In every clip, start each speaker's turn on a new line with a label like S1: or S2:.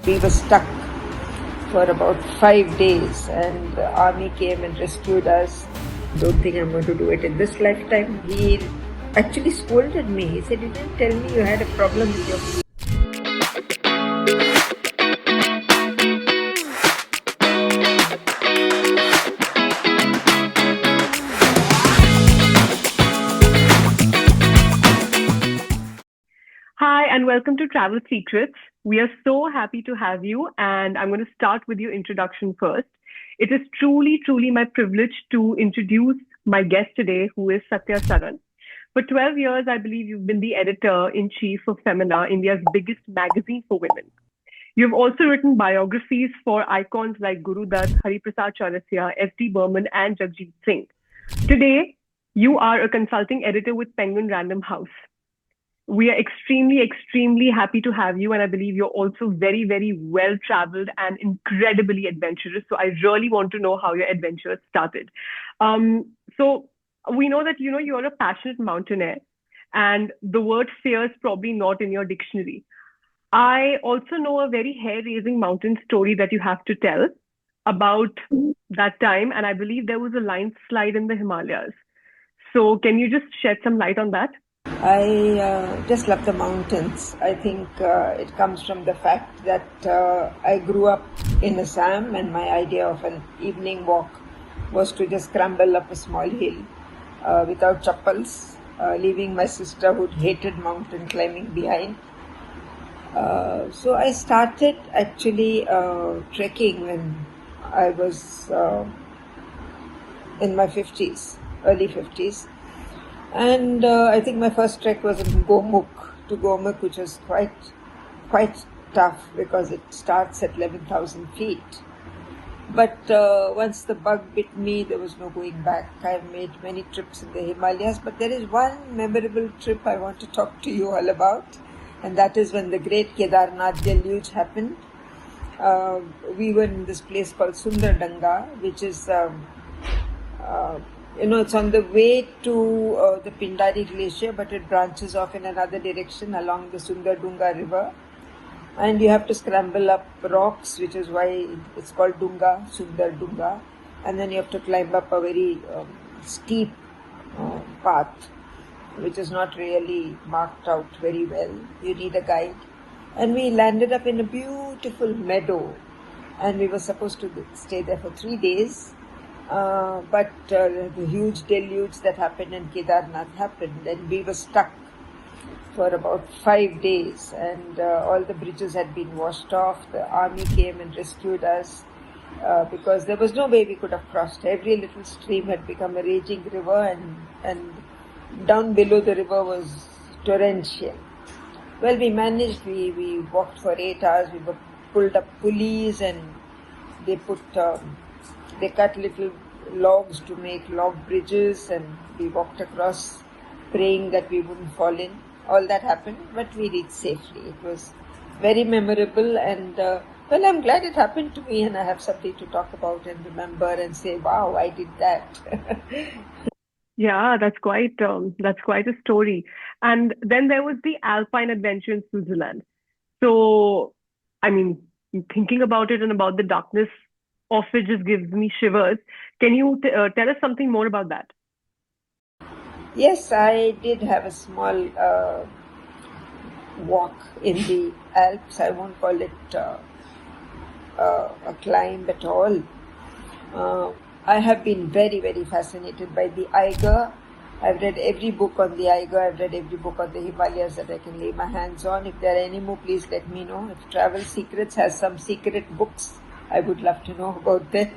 S1: we were stuck for about 5 days, and the army came and rescued us. Don't think I'm going to do it in this lifetime. He actually scolded me. He said, "You didn't tell me you had a problem with your..."
S2: Hi, and welcome to Travel Secrets. We are so happy to have you, and I'm going to start with your introduction first. It is truly my privilege to introduce my guest today, who is Sathya Saran. For 12 years, I believe you've been the editor-in-chief of Femina, India's biggest magazine for women. You've also written biographies for icons like Guru Dutt, Hariprasad Chaurasia, S.D. Burman, and Jagjit Singh. Today, you are a consulting editor with Penguin Random House. We are extremely happy to have you. And I believe you're also very well traveled and incredibly adventurous. So I really want to know how your adventures started. So we know that, you're a passionate mountaineer, and the word fear is probably not in your dictionary. I also know a very hair-raising mountain story that you have to tell about that time. And I believe there was a landslide in the Himalayas. So can you just shed some light on that?
S1: I just love the mountains. I think it comes from the fact that I grew up in Assam, and my idea of an evening walk was to just scramble up a small hill without chappals, leaving my sister who hated mountain climbing behind. So I started actually trekking when I was in my 50s, early 50s. And I think my first trek was in Gomukh, which was quite tough because it starts at 11,000 feet. But once the bug bit me, there was no going back. I've made many trips in the Himalayas, but there is one memorable trip I want to talk to you all about, and that is when the great Kedarnath deluge happened. We were in this place called Sundardanga, which is it's on the way to the Pindari glacier, but it branches off in another direction along the Sundardunga river. And you have to scramble up rocks, which is why it's called Sundardunga. And then you have to climb up a very steep path, which is not really marked out very well. You need a guide. And we landed up in a beautiful meadow, and we were supposed to stay there for 3 days. But the huge deluge that happened in Kedarnath happened, and we were stuck for about 5 days, and all the bridges had been washed off. The army came and rescued us because there was no way we could have crossed. Every little stream had become a raging river, and down below the river was torrential. Well, we managed. We walked for 8 hours. We were pulled up pulleys, and they cut little logs to make log bridges, and we walked across praying that we wouldn't fall in. All that happened, but we reached safely. It was very memorable, and I'm glad it happened to me, and I have something to talk about and remember and say, wow, I did that.
S2: Yeah, that's quite a story. And then there was the Alpine adventure in Switzerland. So, I mean, thinking about it and about the darkness of it just gives me shivers. Can you tell us something more about that?
S1: Yes, I did have a small walk in the Alps. I won't call it a climb at all. I have been very fascinated by the Eiger. I've read every book on the Eiger. I've read every book on the Himalayas that I can lay my hands on. If there are any more, please let me know. If Travel Secrets has some secret books, I would love to know about them.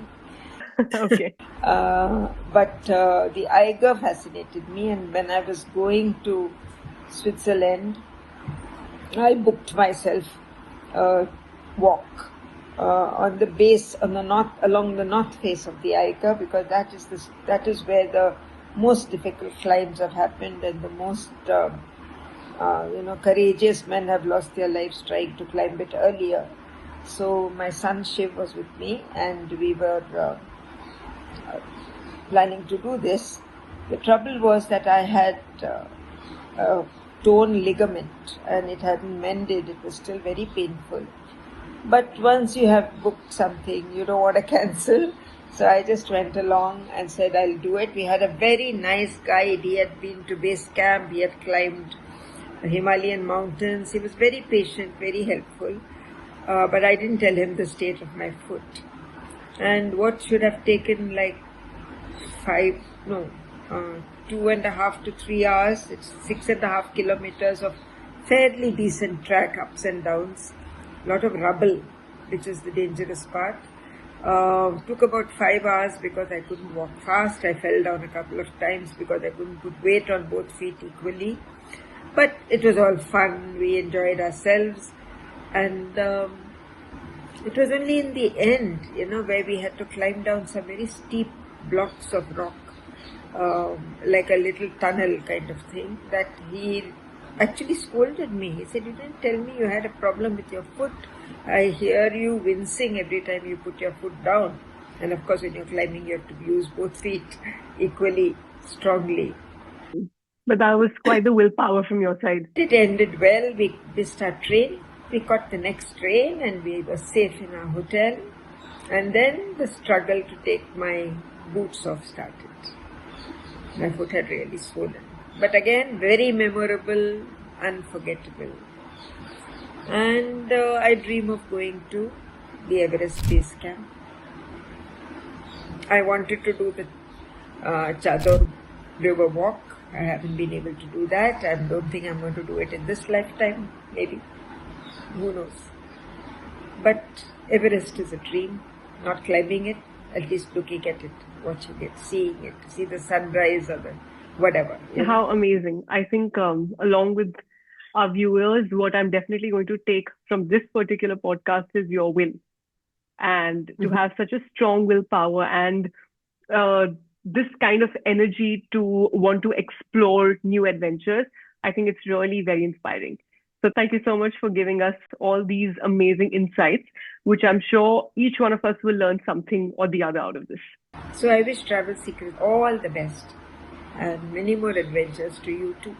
S2: Okay.
S1: But the Eiger fascinated me, and when I was going to Switzerland, I booked myself a walk on the base, along the north face of the Eiger, because that is where the most difficult climbs have happened, and the most courageous men have lost their lives trying to climb it earlier. So my son Shiv was with me, and we were planning to do this. The trouble was that I had a torn ligament, and it hadn't mended. It was still very painful. But once you have booked something, you don't want to cancel. So I just went along and said, I'll do it. We had a very nice guide. He had been to base camp. He had climbed the Himalayan mountains. He was very patient, very helpful. But I didn't tell him the state of my foot. And what should have taken like 2.5 to 3 hours, it's 6.5 kilometers of fairly decent track, ups and downs, a lot of rubble, which is the dangerous part. Took about 5 hours because I couldn't walk fast. I fell down a couple of times because I couldn't put weight on both feet equally. But it was all fun. We enjoyed ourselves. And it was only in the end, where we had to climb down some very steep blocks of rock, like a little tunnel kind of thing, that he actually scolded me. He said, "You didn't tell me you had a problem with your foot. I hear you wincing every time you put your foot down." And of course, when you're climbing, you have to use both feet equally strongly.
S2: But that was quite the willpower from your side.
S1: It ended well. We missed our train. We caught the next train and we were safe in our hotel. And then the struggle to take my boots off started. My foot had really swollen. But again, very memorable, unforgettable. And I dream of going to the Everest base camp. I wanted to do the Chador River walk. I haven't been able to do that. I don't think I'm going to do it in this lifetime, maybe. Who knows? But Everest is a dream. Not climbing it, at least looking at it, watching it, seeing it, see the sunrise or the whatever.
S2: How amazing. I think along with our viewers, what I'm definitely going to take from this particular podcast is your will. And to have such a strong willpower and this kind of energy to want to explore new adventures, I think it's really very inspiring. So thank you so much for giving us all these amazing insights, which I'm sure each one of us will learn something or the other out of this.
S1: So I wish Travel Secrets all the best and many more adventures to you too.